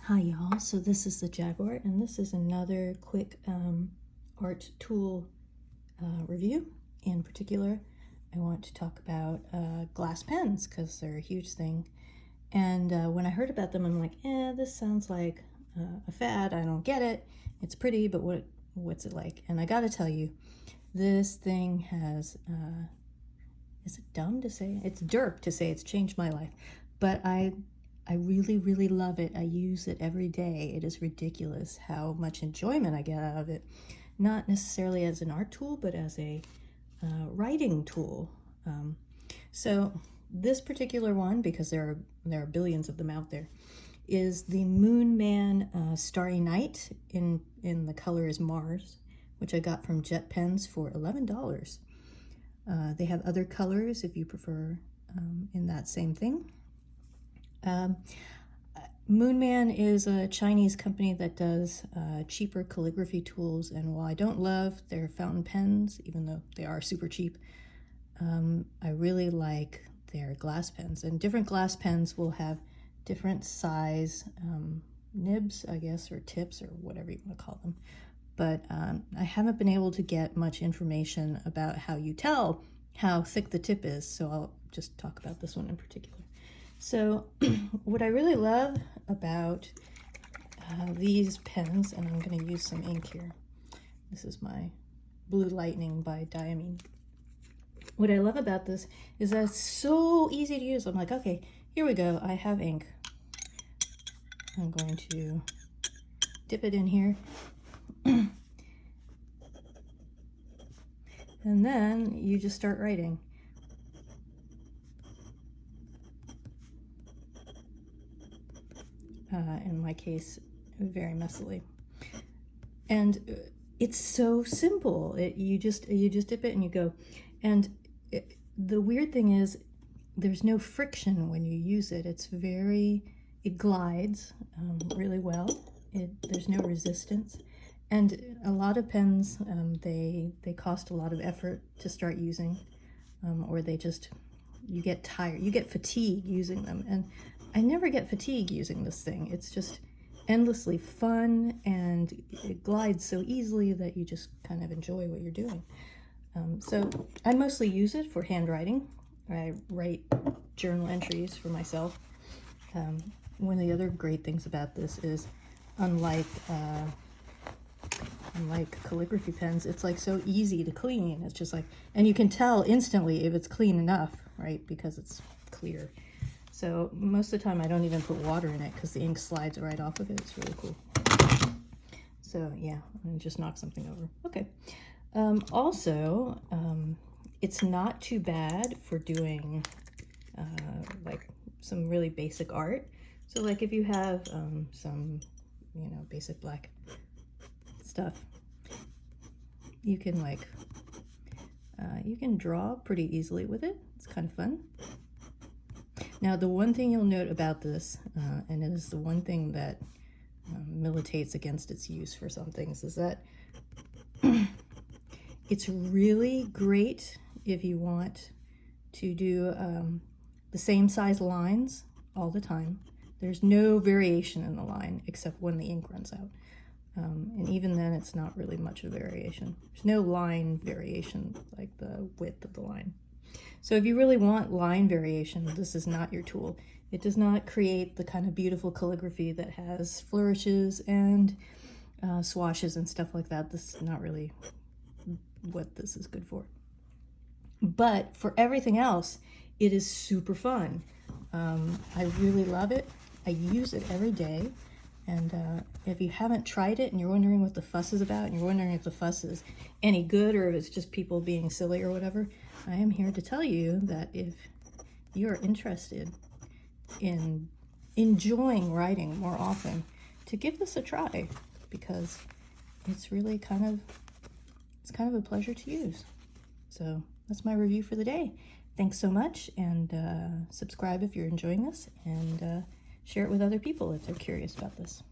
Hi y'all, so this is the Jaguar and this is another quick art tool review. In particular, I want to talk about glass pens because they're a huge thing. And when I heard about them, I'm like, this sounds like a fad. I don't get it. It's pretty, but what's it like? And I gotta tell you, this thing has, is it dumb to say? It's derp to say it's changed my life, but I really, really love it. I use it every day. It is ridiculous how much enjoyment I get out of it. Not necessarily as an art tool, but as a writing tool. So this particular one, because there are billions of them out there, is the Moonman Starry Night in the color is Mars, which I got from Jetpens for $11. They have other colors if you prefer in that same thing. Moonman is a Chinese company that does cheaper calligraphy tools, and while I don't love their fountain pens, even though they are super cheap, I really like their glass pens. And different glass pens will have different size nibs, I guess, or tips, or whatever you want to call them. But I haven't been able to get much information about how you tell how thick the tip is, so I'll just talk about this one in particular. So what I really love about these pens, and I'm going to use some ink here. This is my Blue Lightning by Diamine. What I love about this is that it's so easy to use. I'm like, okay, here we go. I have ink. I'm going to dip it in here. And then you just start writing. In my case, very messily. And it's so simple. You just dip it and you go. And the weird thing is there's no friction when you use it. It glides really well. There's no resistance. And a lot of pens, they cost a lot of effort to start using, or you get tired, you get fatigue using them. And I never get fatigue using this thing. It's just endlessly fun, and it glides so easily that you just kind of enjoy what you're doing. So I mostly use it for handwriting. I write journal entries for myself. One of the other great things about this is, unlike calligraphy pens, it's like so easy to clean. It's just like, and you can tell instantly if it's clean enough, right? Because it's clear. So most of the time I don't even put water in it because the ink slides right off of it. It's really cool. So yeah, and just knock something over. Okay. Also, it's not too bad for doing like some really basic art. So like if you have some, basic black stuff, you can you can draw pretty easily with it. It's kind of fun. Now, the one thing you'll note about this, and it is the one thing that militates against its use for some things, is that it's really great if you want to do the same size lines all the time. There's no variation in the line except when the ink runs out. And even then, it's not really much of a variation. There's no line variation, like the width of the line. So if you really want line variation, this is not your tool. It does not create the kind of beautiful calligraphy that has flourishes and swashes and stuff like that. This is not really what this is good for. But for everything else, it is super fun. I really love it. I use it every day. And if you haven't tried it and you're wondering what the fuss is about, and you're wondering if the fuss is any good or if it's just people being silly or whatever, I am here to tell you that if you're interested in enjoying writing more often, to give this a try, because it's really kind of a pleasure to use. So that's my review for the day. Thanks so much, and subscribe if you're enjoying this, and share it with other people if they're curious about this.